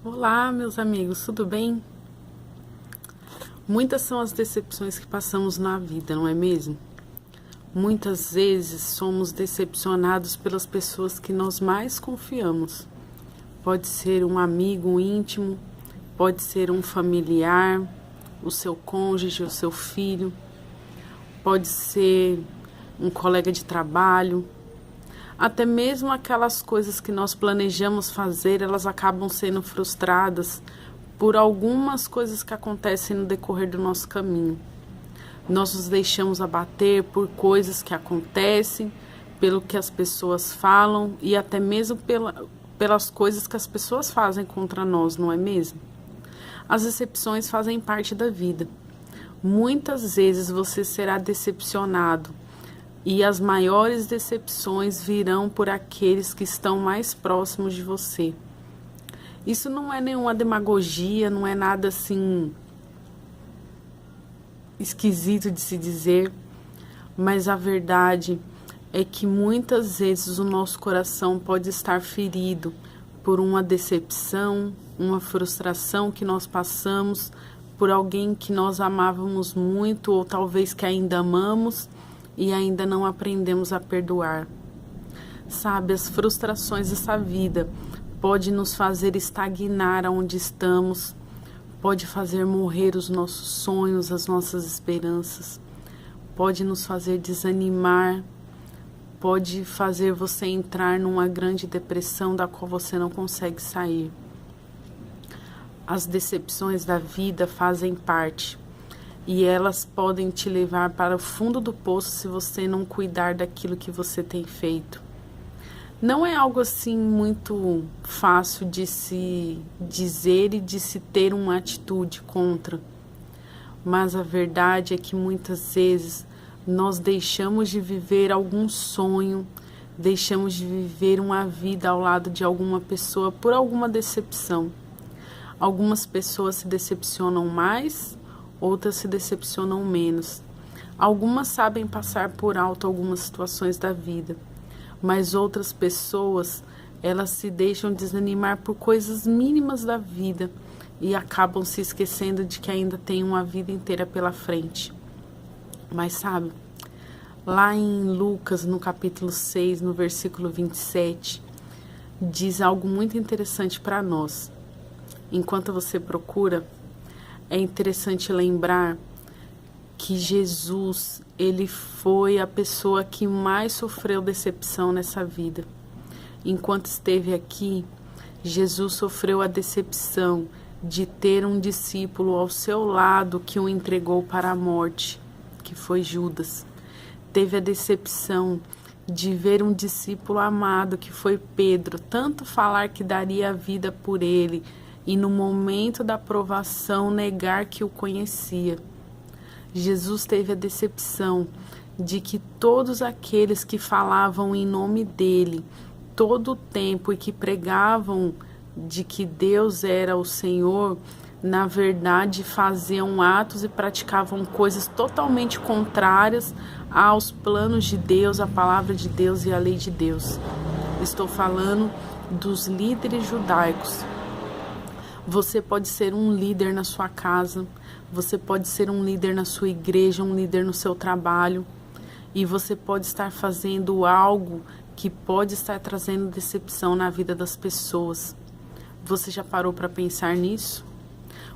Olá, meus amigos, tudo bem? Muitas são as decepções que passamos na vida, não é mesmo? Muitas vezes somos decepcionados pelas pessoas que nós mais confiamos. Pode ser um amigo íntimo, pode ser um familiar, o seu cônjuge, o seu filho, pode ser um colega de trabalho. Até mesmo aquelas coisas que nós planejamos fazer, elas acabam sendo frustradas por algumas coisas que acontecem no decorrer do nosso caminho. Nós nos deixamos abater por coisas que acontecem, pelo que as pessoas falam e até mesmo pelas coisas que as pessoas fazem contra nós, não é mesmo? As decepções fazem parte da vida. Muitas vezes você será decepcionado. E as maiores decepções virão por aqueles que estão mais próximos de você. Isso não é nenhuma demagogia, não é nada assim esquisito de se dizer, mas a verdade é que muitas vezes o nosso coração pode estar ferido por uma decepção, uma frustração que nós passamos por alguém que nós amávamos muito ou talvez que ainda amamos e ainda não aprendemos a perdoar. Sabe, as frustrações dessa vida pode nos fazer estagnar onde estamos, pode fazer morrer os nossos sonhos, as nossas esperanças, pode nos fazer desanimar, pode fazer você entrar numa grande depressão da qual você não consegue sair. As decepções da vida fazem parte. E elas podem te levar para o fundo do poço se você não cuidar daquilo que você tem feito. Não é algo assim muito fácil de se dizer e de se ter uma atitude contra. Mas a verdade é que muitas vezes nós deixamos de viver algum sonho, deixamos de viver uma vida ao lado de alguma pessoa por alguma decepção. Algumas pessoas se decepcionam mais, outras se decepcionam menos. Algumas sabem passar por alto algumas situações da vida, mas outras pessoas, elas se deixam desanimar por coisas mínimas da vida e acabam se esquecendo de que ainda tem uma vida inteira pela frente. Mas sabe, lá em Lucas, no capítulo 6, no versículo 27, diz algo muito interessante para nós. Enquanto você procura, é interessante lembrar que Jesus, ele foi a pessoa que mais sofreu decepção nessa vida. Enquanto esteve aqui, Jesus sofreu a decepção de ter um discípulo ao seu lado que o entregou para a morte, que foi Judas. Teve a decepção de ver um discípulo amado, que foi Pedro, tanto falar que daria a vida por ele, e no momento da provação negar que o conhecia. Jesus teve a decepção de que todos aqueles que falavam em nome dele todo o tempo e que pregavam de que Deus era o Senhor, na verdade faziam atos e praticavam coisas totalmente contrárias aos planos de Deus, à palavra de Deus e à lei de Deus. Estou falando dos líderes judaicos. Você pode ser um líder na sua casa, você pode ser um líder na sua igreja, um líder no seu trabalho, e você pode estar fazendo algo que pode estar trazendo decepção na vida das pessoas. Você já parou para pensar nisso?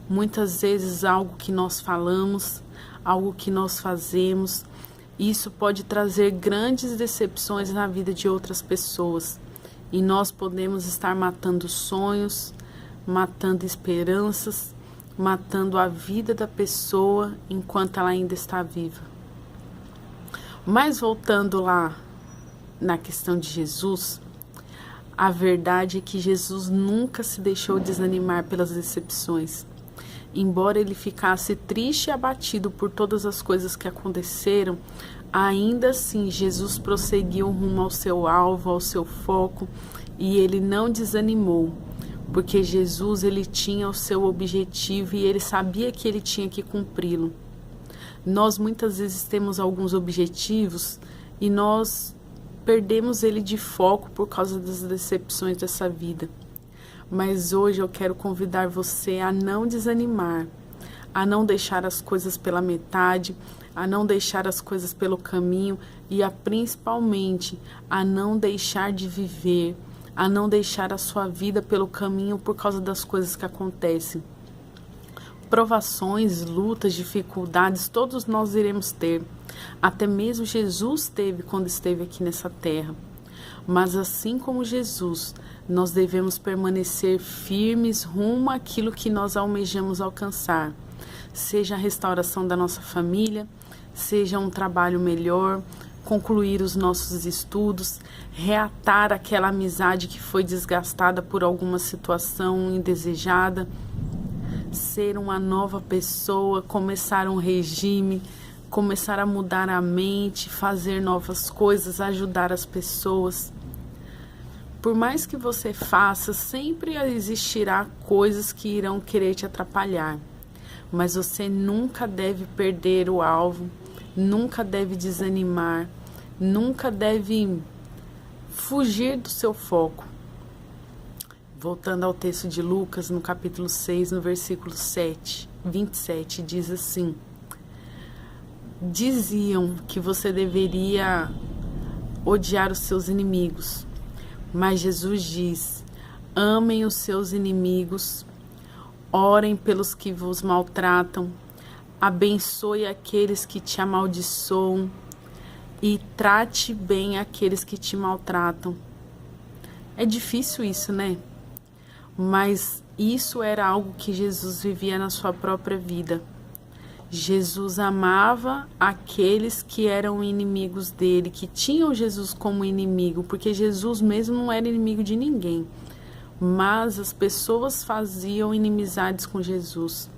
Muitas vezes algo que nós falamos, algo que nós fazemos, isso pode trazer grandes decepções na vida de outras pessoas, e nós podemos estar matando sonhos, matando esperanças, matando a vida da pessoa enquanto ela ainda está viva. Mas voltando lá na questão de Jesus, a verdade é que Jesus nunca se deixou desanimar pelas decepções. Embora ele ficasse triste e abatido por todas as coisas que aconteceram, ainda assim Jesus prosseguiu rumo ao seu alvo, ao seu foco, e ele não desanimou. Porque Jesus, ele tinha o seu objetivo e ele sabia que ele tinha que cumpri-lo. Nós muitas vezes temos alguns objetivos e nós perdemos ele de foco por causa das decepções dessa vida. Mas hoje eu quero convidar você a não desanimar, a não deixar as coisas pela metade, a não deixar as coisas pelo caminho e principalmente a não deixar de viver, a não deixar a sua vida pelo caminho por causa das coisas que acontecem. Provações, lutas, dificuldades, todos nós iremos ter. Até mesmo Jesus teve quando esteve aqui nessa terra. Mas assim como Jesus, nós devemos permanecer firmes rumo àquilo que nós almejamos alcançar. Seja a restauração da nossa família, seja um trabalho melhor, concluir os nossos estudos, reatar aquela amizade que foi desgastada por alguma situação indesejada, ser uma nova pessoa, começar um regime, começar a mudar a mente, fazer novas coisas, ajudar as pessoas. Por mais que você faça, sempre existirá coisas que irão querer te atrapalhar. Mas você nunca deve perder o alvo, nunca deve desanimar, nunca deve fugir do seu foco. Voltando ao texto de Lucas, no capítulo 6, no versículo 27, diz assim: diziam que você deveria odiar os seus inimigos, mas Jesus diz: amem os seus inimigos, orem pelos que vos maltratam, abençoe aqueles que te amaldiçoam e trate bem aqueles que te maltratam. É difícil isso, né? Mas isso era algo que Jesus vivia na sua própria vida. Jesus amava aqueles que eram inimigos dele, que tinham Jesus como inimigo, porque Jesus mesmo não era inimigo de ninguém. Mas as pessoas faziam inimizades com Jesus.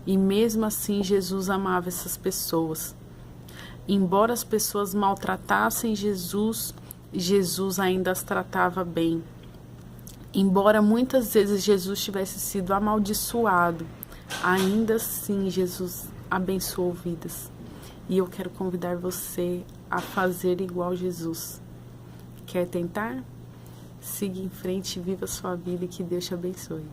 E mesmo assim Jesus amava essas pessoas. Embora as pessoas maltratassem Jesus, Jesus ainda as tratava bem. Embora muitas vezes Jesus tivesse sido amaldiçoado, ainda assim Jesus abençoou vidas. E eu quero convidar você a fazer igual Jesus. Quer tentar? Siga em frente, viva a sua vida e que Deus te abençoe.